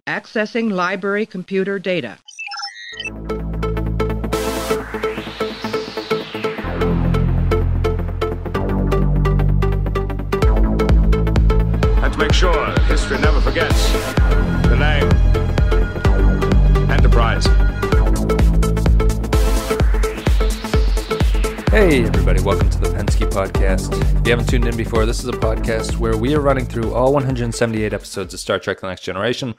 Accessing library computer data. And to make sure that history never forgets the name Enterprise. Hey everybody, welcome to the Pensky Podcast. If you haven't tuned in before, this is a podcast where we are running through all 178 episodes of Star Trek The Next Generation,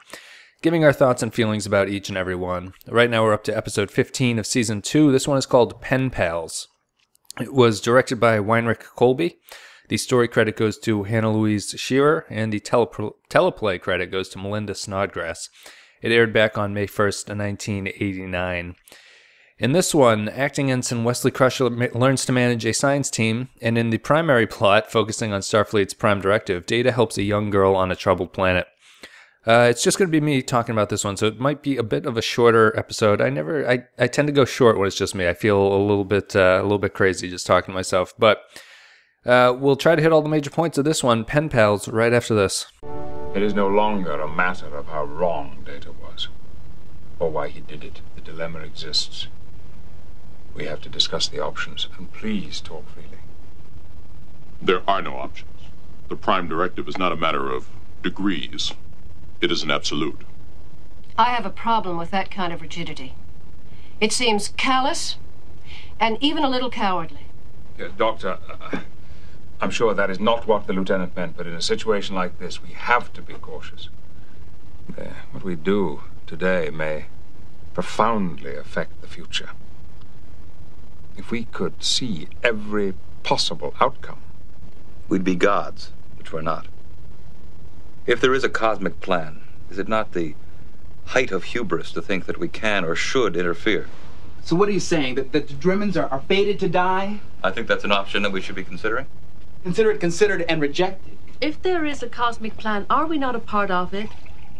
giving our thoughts and feelings about each and every one. Right now we're up to episode 15 of season 2. This one is called Pen Pals. It was directed by Weinrich Colby. The story credit goes to Hannah Louise Shearer, and the teleplay credit goes to Melinda Snodgrass. It aired back on May 1st, 1989. In this one, acting ensign Wesley Crusher learns to manage a science team, and in the primary plot, focusing on Starfleet's Prime Directive, Data helps a young girl on a troubled planet. It's just going to be me talking about this one, so it might be a bit of a shorter episode. I tend to go short when it's just me. I feel a little bit crazy just talking to myself, but we'll try to hit all the major points of this one, Pen Pals, right after this. It is no longer a matter of how wrong Data was, or why he did it. The dilemma exists. We have to discuss the options, and please talk freely. There are no options. The Prime Directive is not a matter of degrees. It is an absolute. I have a problem with that kind of rigidity. It seems callous and even a little cowardly. Doctor, I'm sure that is not what the lieutenant meant, but in a situation like this, we have to be cautious. What we do today may profoundly affect the future. If we could see every possible outcome, we'd be gods, which we're not. If there is a cosmic plan, is it not the height of hubris to think that we can or should interfere? So what are you saying, that the Dremons are fated to die? I think that's an option that we should be considering. Consider it considered and rejected. If there is a cosmic plan, are we not a part of it?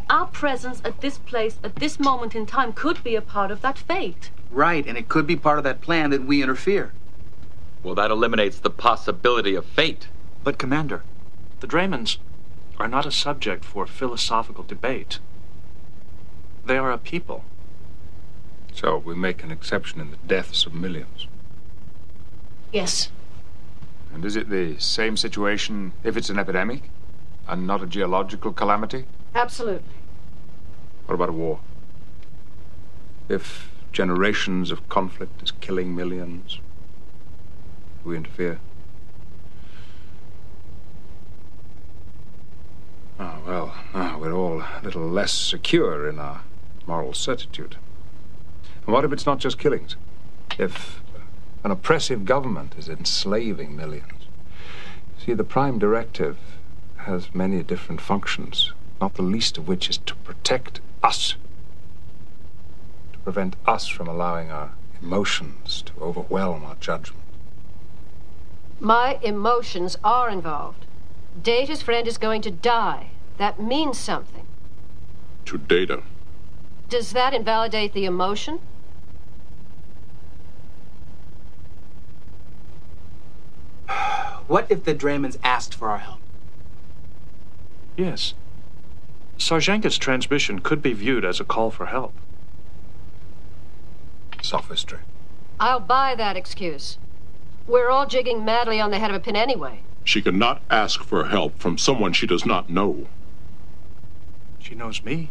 Our presence at this place, at this moment in time, could be a part of that fate. Right, and it could be part of that plan that we interfere. Well, that eliminates the possibility of fate. But, Commander, the Dremons are not a subject for philosophical debate. They are a people. So we make an exception in the deaths of millions. Yes. And is it the same situation if it's an epidemic and not a geological calamity? Absolutely. What about a war? If generations of conflict is killing millions, do we interfere? We're all a little less secure in our moral certitude. And what if it's not just killings? If an oppressive government is enslaving millions? See, the Prime Directive has many different functions, not the least of which is to protect us. To prevent us from allowing our emotions to overwhelm our judgment. My emotions are involved. Data's friend is going to die. That means something. To Data. Does that invalidate the emotion? What if the Dremons asked for our help? Yes. Sarjenka's transmission could be viewed as a call for help. Sophistry. I'll buy that excuse. We're all jigging madly on the head of a pin anyway. She cannot ask for help from someone she does not know. She knows me.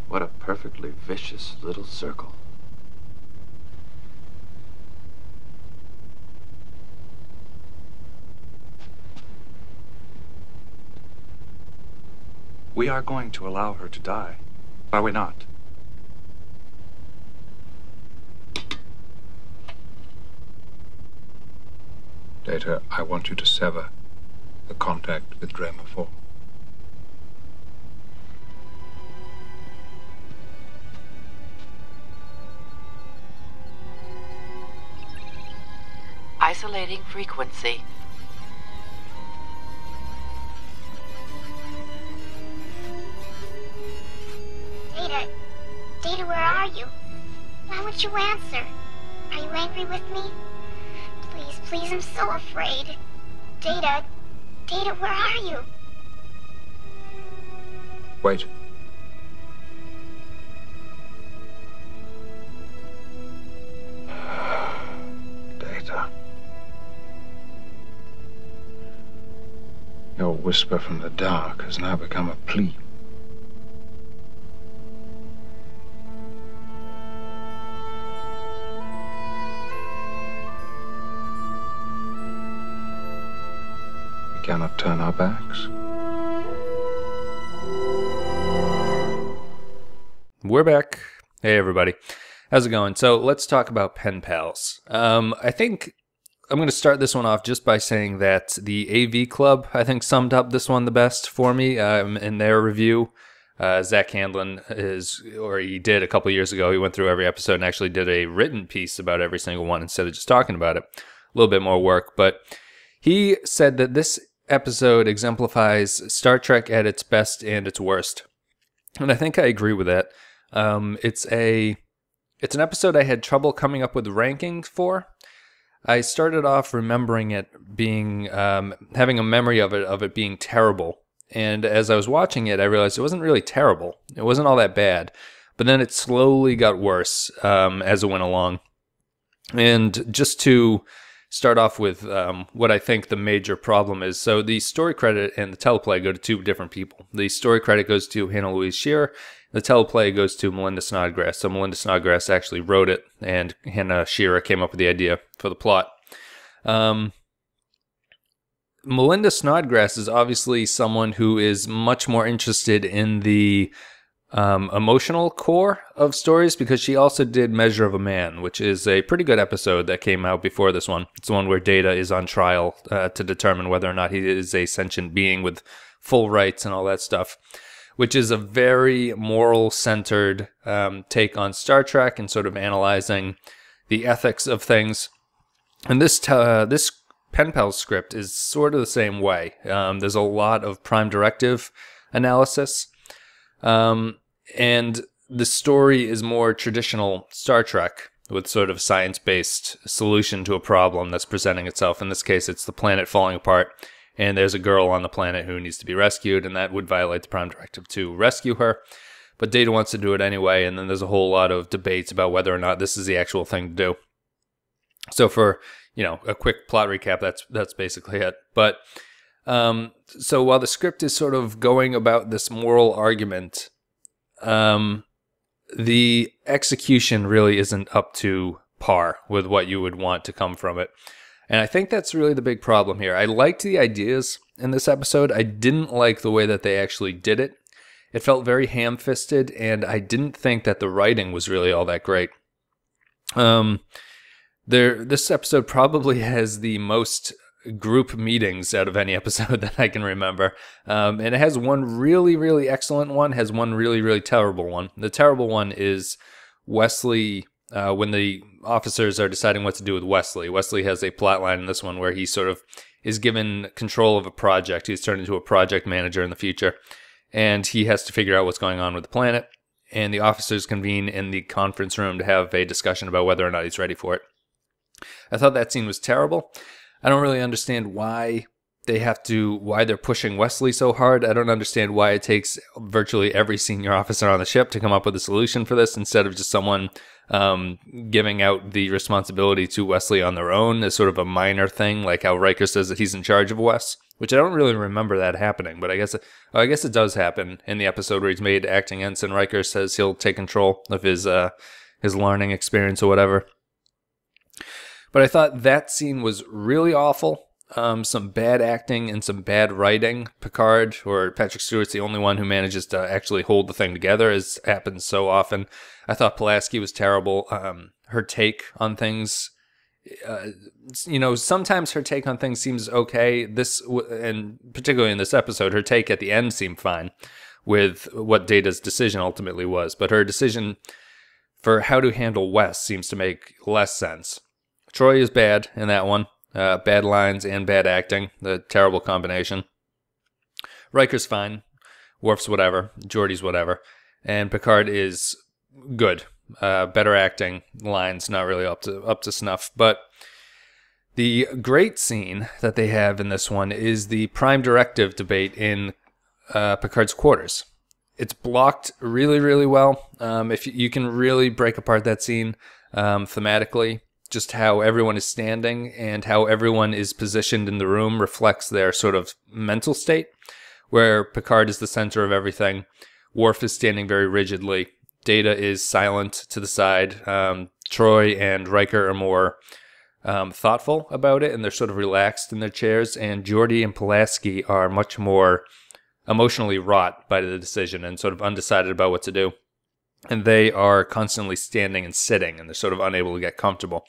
What a perfectly vicious little circle. We are going to allow her to die, are we not? Data, I want you to sever the contact with Drema 4. Isolating frequency. Data, where are you? Why won't you answer? Are you angry with me? Please, I'm so afraid. Data, where are you? Wait. Data. Your whisper from the dark has now become a plea. We cannot turn our backs. We're back. Hey, everybody. How's it going? So let's talk about pen pals. I think I'm going to start this one off just by saying that the AV Club, I think, summed up this one the best for me in their review. Zach Handlin he did a couple years ago. He went through every episode and actually did a written piece about every single one instead of just talking about it. A little bit more work, but he said that this episode exemplifies Star Trek at its best and its worst. And I think I agree with that. It's an episode I had trouble coming up with rankings for. I started off remembering it being, having a memory of it being terrible. And as I was watching it, I realized it wasn't really terrible. It wasn't all that bad. But then it slowly got worse as it went along. And just to start off with what I think the major problem is. So the story credit and the teleplay go to two different people. The story credit goes to Hannah Louise Shearer. The teleplay goes to Melinda Snodgrass. So Melinda Snodgrass actually wrote it, and Hannah Shearer came up with the idea for the plot. Melinda Snodgrass is obviously someone who is much more interested in the emotional core of stories, because she also did Measure of a Man, which is a pretty good episode that came out before this one. It's the one where Data is on trial to determine whether or not he is a sentient being with full rights and all that stuff, which is a very moral-centered take on Star Trek and sort of analyzing the ethics of things. And this Pen Pal script is sort of the same way. There's a lot of Prime Directive analysis. And the story is more traditional Star Trek, with sort of science-based solution to a problem that's presenting itself. In this case, it's the planet falling apart, and there's a girl on the planet who needs to be rescued, and that would violate the Prime Directive to rescue her. But Data wants to do it anyway, and then there's a whole lot of debates about whether or not this is the actual thing to do. So for, a quick plot recap, that's basically it. But so while the script is sort of going about this moral argument, the execution really isn't up to par with what you would want to come from it. And I think that's really the big problem here. I liked the ideas in this episode. I didn't like the way that they actually did it. It felt very ham-fisted, and I didn't think that the writing was really all that great. This episode probably has the most group meetings out of any episode that I can remember. And it has one really, really excellent one, has one really, really terrible one. The terrible one is Wesley, when the officers are deciding what to do with Wesley. Wesley has a plot line in this one where he sort of is given control of a project. He's turned into a project manager in the future, and he has to figure out what's going on with the planet. And the officers convene in the conference room to have a discussion about whether or not he's ready for it. I thought that scene was terrible. I don't really understand why they're pushing Wesley so hard. I don't understand why it takes virtually every senior officer on the ship to come up with a solution for this instead of just someone giving out the responsibility to Wesley on their own as sort of a minor thing, like how Riker says that he's in charge of Wes, which I don't really remember that happening, but I guess it does happen in the episode where he's made acting ensign. Riker says he'll take control of his learning experience or whatever. But I thought that scene was really awful. Some bad acting and some bad writing. Picard, or Patrick Stewart's the only one who manages to actually hold the thing together, as happens so often. I thought Pulaski was terrible. Her take on things, sometimes her take on things seems okay. And particularly in this episode, her take at the end seemed fine with what Data's decision ultimately was. But her decision for how to handle Wes seems to make less sense. Troy is bad in that one. Bad lines and bad acting. The terrible combination. Riker's fine. Worf's whatever. Geordi's whatever. And Picard is good. Better acting. Lines not really up to snuff. But the great scene that they have in this one is the Prime Directive debate in Picard's quarters. It's blocked really, really well. If you can really break apart that scene thematically, just how everyone is standing and how everyone is positioned in the room reflects their sort of mental state, where Picard is the center of everything. Worf is standing very rigidly. Data is silent to the side. Troy and Riker are more thoughtful about it, and they're sort of relaxed in their chairs. And Geordi and Pulaski are much more emotionally wrought by the decision and sort of undecided about what to do. And they are constantly standing and sitting, and they're sort of unable to get comfortable.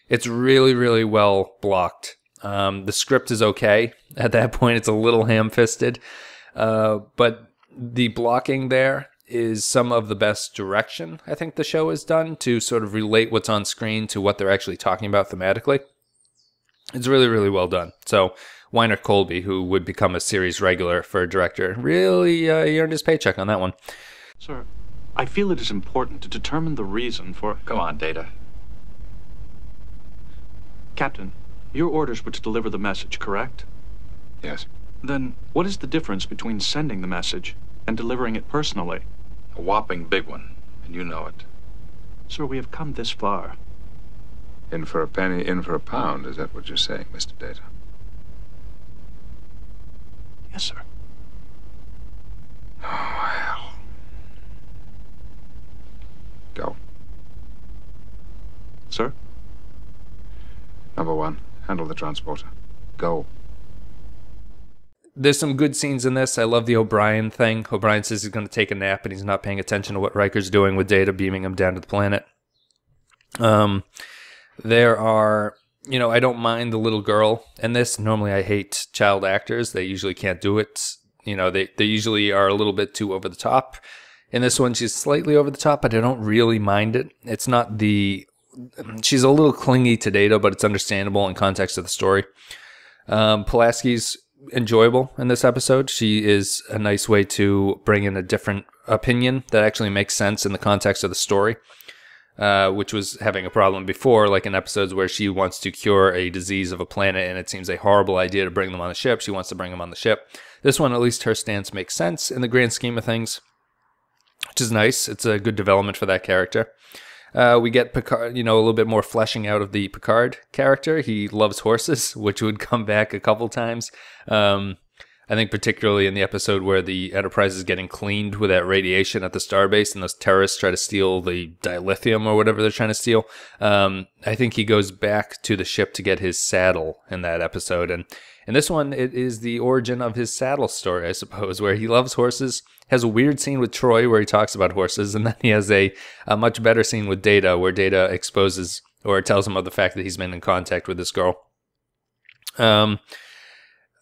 It's really, really well blocked. The script is okay. At that point, it's a little ham-fisted. But the blocking there is some of the best direction I think the show has done to sort of relate what's on screen to what they're actually talking about thematically. It's really, really well done. So Weiner Colby, who would become a series regular for a director, really he earned his paycheck on that one. Sir, I feel it is important to determine the reason for... Come on, Data. Captain, your orders were to deliver the message, correct? Yes. Then what is the difference between sending the message and delivering it personally? A whopping big one, and you know it. Sir, we have come this far. In for a penny, in for a pound. Is that what you're saying, Mr. Data? Yes, sir. Oh, well. Go. Sir? Number one, handle the transporter. Go. There's some good scenes in this. I love the O'Brien thing. O'Brien says he's going to take a nap and he's not paying attention to what Riker's doing with Data, beaming him down to the planet. There are, I don't mind the little girl in this. Normally I hate child actors. They usually can't do it. They usually are a little bit too over the top. In this one, she's slightly over the top, but I don't really mind it. It's not she's a little clingy to Data, but it's understandable in context of the story. Pulaski's enjoyable in this episode. She is a nice way to bring in a different opinion that actually makes sense in the context of the story, which was having a problem before, like in episodes where she wants to cure a disease of a planet and it seems a horrible idea to bring them on the ship. She wants to bring them on the ship. This one, at least her stance makes sense in the grand scheme of things, which is nice. It's a good development for that character. We get Picard, a little bit more fleshing out of the Picard character. He loves horses, which would come back a couple times. I think particularly in the episode where the Enterprise is getting cleaned with that radiation at the starbase and those terrorists try to steal the dilithium or whatever they're trying to steal. I think he goes back to the ship to get his saddle in that episode. And in this one, it is the origin of his saddle story, I suppose, where he loves horses. Has a weird scene with Troy where he talks about horses, and then he has a much better scene with Data where Data exposes or tells him of the fact that he's been in contact with this girl.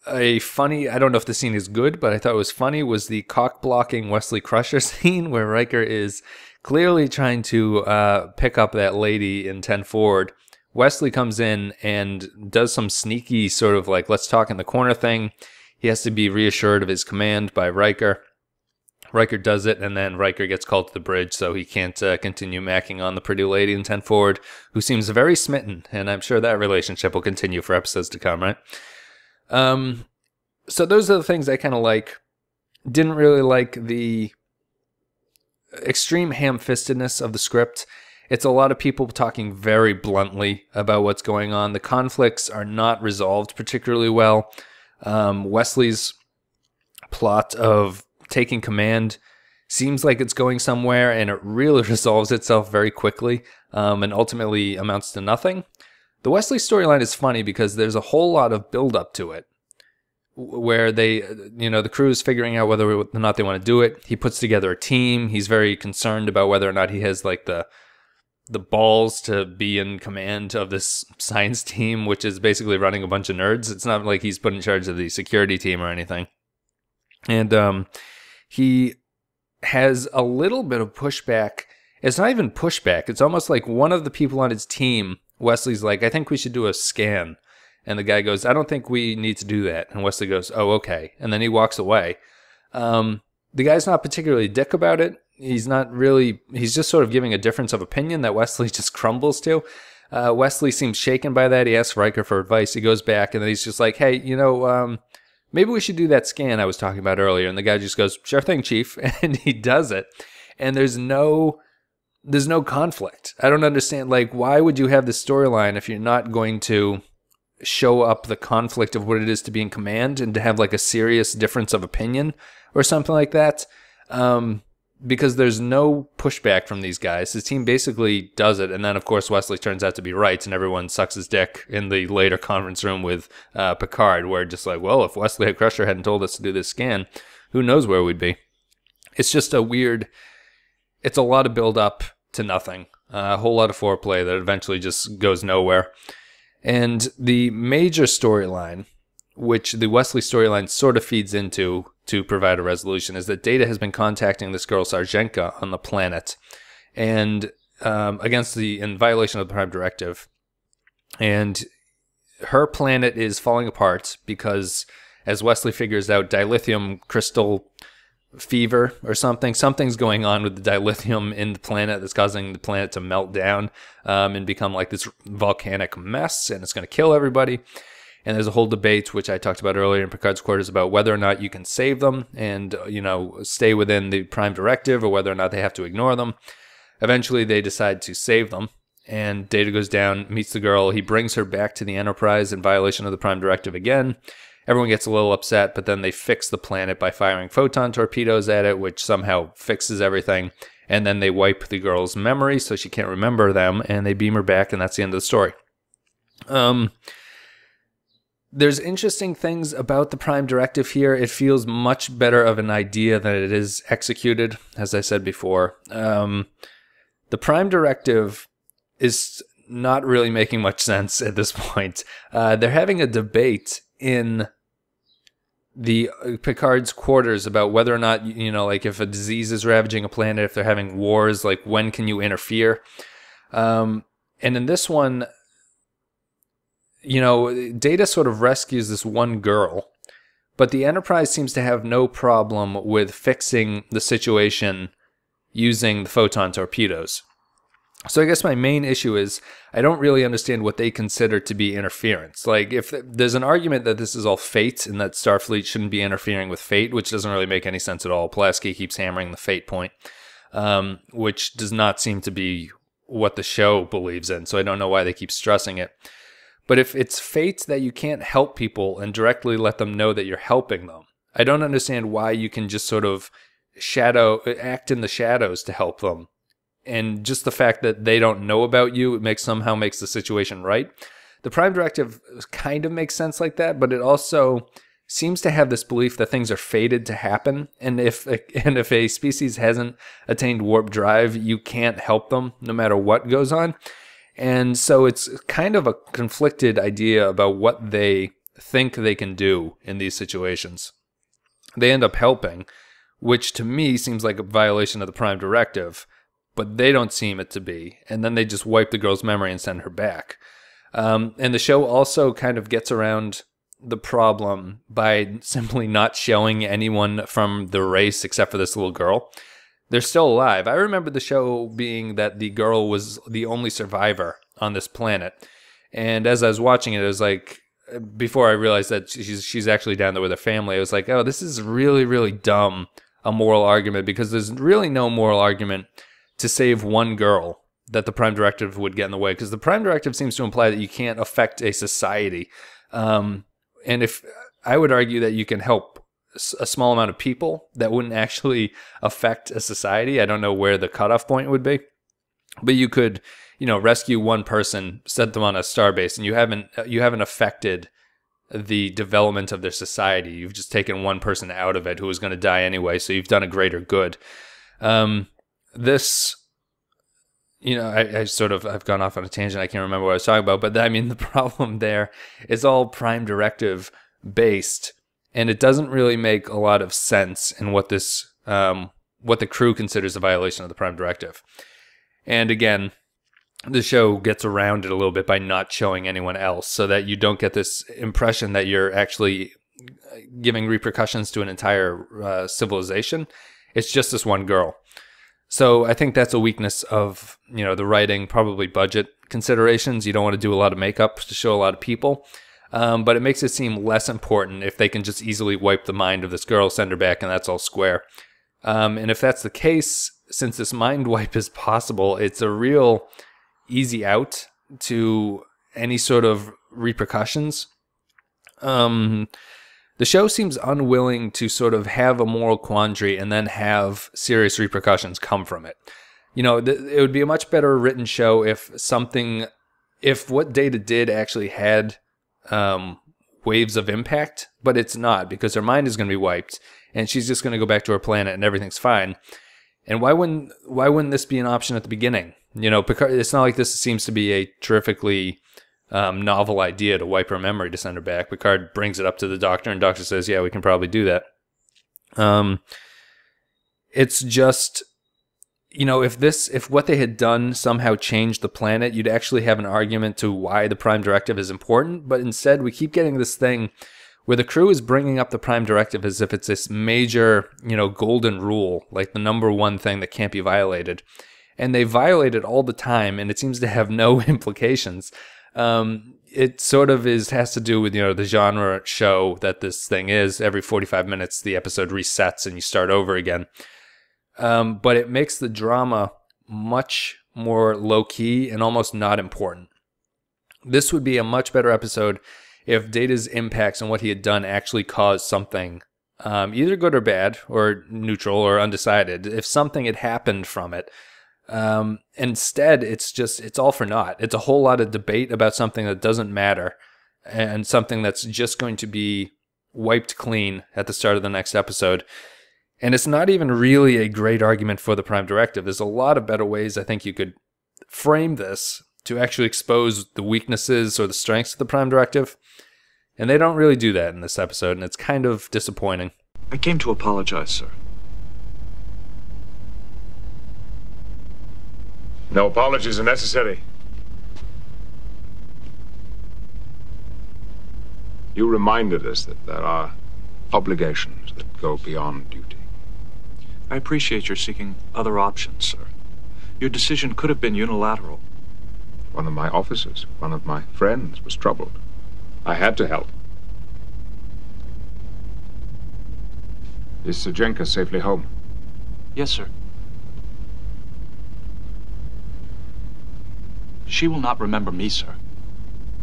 A funny, I don't know if the scene is good, but I thought it was funny, was the cock-blocking Wesley Crusher scene where Riker is clearly trying to pick up that lady in 10 forward. Wesley comes in and does some sneaky sort of like, let's talk in the corner thing. He has to be reassured of his command by Riker. Riker does it, and then Riker gets called to the bridge, so he can't continue macking on the pretty lady in 10 forward, who seems very smitten, and I'm sure that relationship will continue for episodes to come, right? So those are the things I kind of like. Didn't really like the extreme ham-fistedness of the script. It's a lot of people talking very bluntly about what's going on. The conflicts are not resolved particularly well. Wesley's plot of taking command seems like it's going somewhere, and it really resolves itself very quickly, and ultimately amounts to nothing. The Wesley storyline is funny because there's a whole lot of build-up to it, where they, the crew is figuring out whether or not they want to do it. He puts together a team. He's very concerned about whether or not he has like the balls to be in command of this science team, which is basically running a bunch of nerds. It's not like he's put in charge of the security team or anything. And he has a little bit of pushback. It's not even pushback. It's almost like one of the people on his team, Wesley's like, I think we should do a scan. And the guy goes, I don't think we need to do that. And Wesley goes, oh, okay. And then he walks away. The guy's not particularly a dick about it. He's just sort of giving a difference of opinion that Wesley just crumbles to. Wesley seems shaken by that. He asks Riker for advice. He goes back and then he's just like, hey, maybe we should do that scan I was talking about earlier. And the guy just goes, sure thing, Chief. And he does it. And there's no conflict. I don't understand. Like, why would you have this storyline if you're not going to show up the conflict of what it is to be in command and to have like a serious difference of opinion or something like that? Because there's no pushback from these guys. His team basically does it. And then, of course, Wesley turns out to be right, and everyone sucks his dick in the later conference room with Picard, where just like, well, if Wesley Crusher hadn't told us to do this scan, who knows where we'd be. It's just it's a lot of build up to nothing. A whole lot of foreplay that eventually just goes nowhere. And the major storyline, which the Wesley storyline sort of feeds into to provide a resolution, is that Data has been contacting this girl Sarjenka on the planet, and in violation of the Prime Directive. And her planet is falling apart because, as Wesley figures out, dilithium crystal fever or something's going on with the dilithium in the planet that's causing the planet to melt down and become like this volcanic mess, and it's going to kill everybody. And there's a whole debate, which I talked about earlier in Picard's quarters, about whether or not you can save them and, stay within the Prime Directive, or whether or not they have to ignore them. Eventually, they decide to save them, and Data goes down, meets the girl. He brings her back to the Enterprise in violation of the Prime Directive again. Everyone gets a little upset, but then they fix the planet by firing photon torpedoes at it, which somehow fixes everything. And then they wipe the girl's memory so she can't remember them, and they beam her back, and that's the end of the story. There's interesting things about the Prime Directive here. It feels much better of an idea than it is executed, as I said before. The Prime Directive is not really making much sense at this point. They're having a debate in the Picard's quarters about whether or not, like if a disease is ravaging a planet, if they're having wars, like when can you interfere? And in this one, Data sort of rescues this one girl, but the Enterprise seems to have no problem with fixing the situation using the photon torpedoes. So I guess my main issue is I don't really understand what they consider to be interference. Like, if there's an argument that this is all fate and that Starfleet shouldn't be interfering with fate, which doesn't really make any sense at all. Pulaski keeps hammering the fate point, which does not seem to be what the show believes in, so I don't know why they keep stressing it. But if it's fate that you can't help people and directly let them know that you're helping them, I don't understand why you can just sort of act in the shadows to help them. And just the fact that they don't know about you, somehow makes the situation right. The Prime Directive kind of makes sense like that, but it also seems to have this belief that things are fated to happen. And if a species hasn't attained warp drive, you can't help them no matter what goes on. And so it's kind of a conflicted idea about what they think they can do in these situations. They end up helping, which to me seems like a violation of the Prime Directive, but they don't seem it to be. And then they just wipe the girl's memory and send her back. And the show also kind of gets around the problem by simply not showing anyone from the race except for this little girl. They're still alive. I remember the show being that the girl was the only survivor on this planet. And as I was watching it, it was like, before I realized that she's actually down there with her family, I was like, oh, this is really, really dumb, a moral argument, because there's really no moral argument to save one girl that the Prime Directive would get in the way, because the Prime Directive seems to imply that you can't affect a society. And if I would argue that you can help a small amount of people, that wouldn't actually affect a society. I don't know where the cutoff point would be, but you could, rescue one person, set them on a starbase, and you haven't affected the development of their society. You've just taken one person out of it who was going to die anyway, so you've done a greater good. This, I've gone off on a tangent. I can't remember what I was talking about, but the problem there is all Prime Directive based, and it doesn't really make a lot of sense in what what the crew considers a violation of the Prime Directive. And again, the show gets around it a little bit by not showing anyone else, so that you don't get this impression that you're actually giving repercussions to an entire civilization. It's just this one girl. So I think that's a weakness of, the writing, probably budget considerations. You don't want to do a lot of makeup to show a lot of people. But it makes it seem less important if they can just easily wipe the mind of this girl, send her back, and that's all square. And if that's the case, since this mind wipe is possible, it's a real easy out to any sort of repercussions. The show seems unwilling to sort of have a moral quandary and then have serious repercussions come from it. You know, it would be a much better written show if what Data did actually had waves of impact, but it's not, because her mind is going to be wiped and she's just going to go back to her planet and everything's fine. And why wouldn't this be an option at the beginning? You know, it's not like this seems to be a terrifically novel idea to wipe her memory to send her back. Picard brings it up to the Doctor, and Doctor says, yeah, we can probably do that. It's just, you know, if what they had done somehow changed the planet, you'd actually have an argument to why the Prime Directive is important. But instead, we keep getting this thing where the crew is bringing up the Prime Directive as if it's this major, you know, golden rule, like the number one thing that can't be violated. And they violate it all the time, and it seems to have no implications. It sort of has to do with, you know, the genre show that this thing is. Every 45 minutes, the episode resets and you start over again. But it makes the drama much more low-key and almost not important. This would be a much better episode if Data's impacts and what he had done actually caused something, either good or bad, or neutral or undecided. If something had happened from it. Instead, it's all for naught. It's a whole lot of debate about something that doesn't matter, and something that's just going to be wiped clean at the start of the next episode. And it's not even really a great argument for the Prime Directive. There's a lot of better ways I think you could frame this to actually expose the weaknesses or the strengths of the Prime Directive. And they don't really do that in this episode, and it's kind of disappointing. I came to apologize, sir. No apologies are necessary. You reminded us that there are obligations that go beyond duty. I appreciate your seeking other options, sir. Your decision could have been unilateral. One of my officers, one of my friends, was troubled. I had to help. Is Sajenka safely home? Yes, sir. She will not remember me, sir.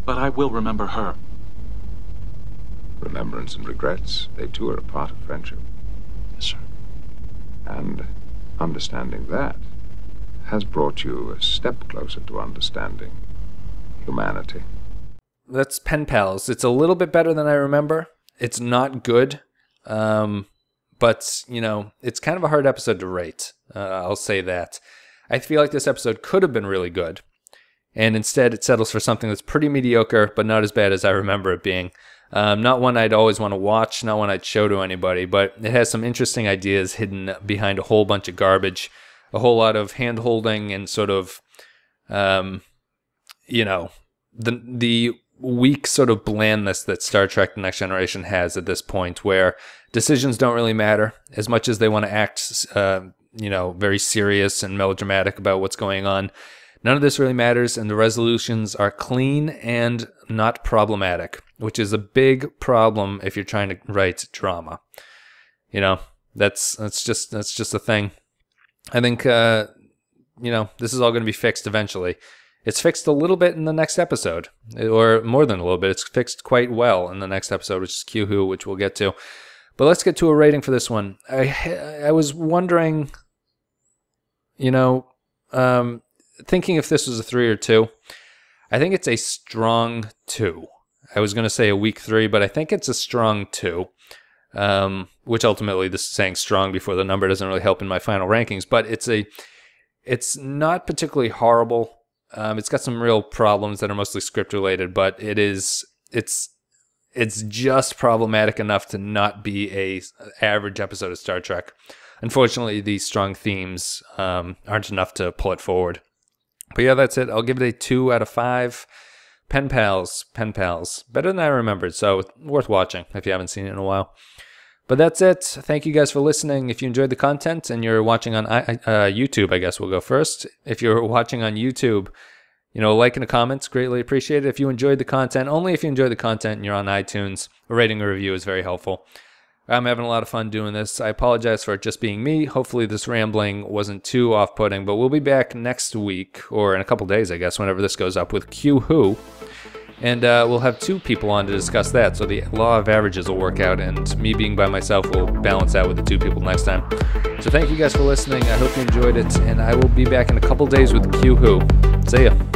But I will remember her. Remembrance and regrets, they too are a part of friendship. Yes, sir. And understanding that has brought you a step closer to understanding humanity. That's Pen Pals. It's a little bit better than I remember. It's not good. But, you know, it's kind of a hard episode to rate. I'll say that. I feel like this episode could have been really good. And instead it settles for something that's pretty mediocre, but not as bad as I remember it being. Not one I'd always want to watch, not one I'd show to anybody, but it has some interesting ideas hidden behind a whole bunch of garbage. A whole lot of hand-holding and sort of, you know, the weak sort of blandness that Star Trek The Next Generation has at this point, where decisions don't really matter as much as they want to act, you know, very serious and melodramatic about what's going on. None of this really matters, and the resolutions are clean and not problematic, which is a big problem if you're trying to write drama. You know, that's just a thing. I think, you know, this is all going to be fixed eventually. It's fixed a little bit in the next episode, or more than a little bit. It's fixed quite well in the next episode, which is Q-Who, which we'll get to. But let's get to a rating for this one. I was wondering, you know, thinking if this was a 3 or 2. I think it's a strong 2. I was going to say a weak 3, but I think it's a strong 2. Which ultimately, this is saying strong before the number doesn't really help in my final rankings. But it's not particularly horrible. It's got some real problems that are mostly script related, but it's just problematic enough to not be a average episode of Star Trek. Unfortunately, these strong themes aren't enough to pull it forward. But yeah, that's it. I'll give it a 2 out of 5. Pen Pals. Better than I remembered, so worth watching if you haven't seen it in a while. But that's it. Thank you guys for listening. If you enjoyed the content and you're watching on YouTube, I guess we'll go first. If you're watching on YouTube, Like and a comment's greatly appreciated. If you enjoyed the content, only if you enjoyed the content and you're on iTunes, a rating or review is very helpful. I'm having a lot of fun doing this. I apologize for it just being me. Hopefully this rambling wasn't too off-putting, but we'll be back next week, or in a couple days, I guess, whenever this goes up, with Q Who. And we'll have 2 people on to discuss that, so the law of averages will work out, and me being by myself will balance out with the 2 people next time. So thank you guys for listening. I hope you enjoyed it, and I will be back in a couple days with Q Who. See ya.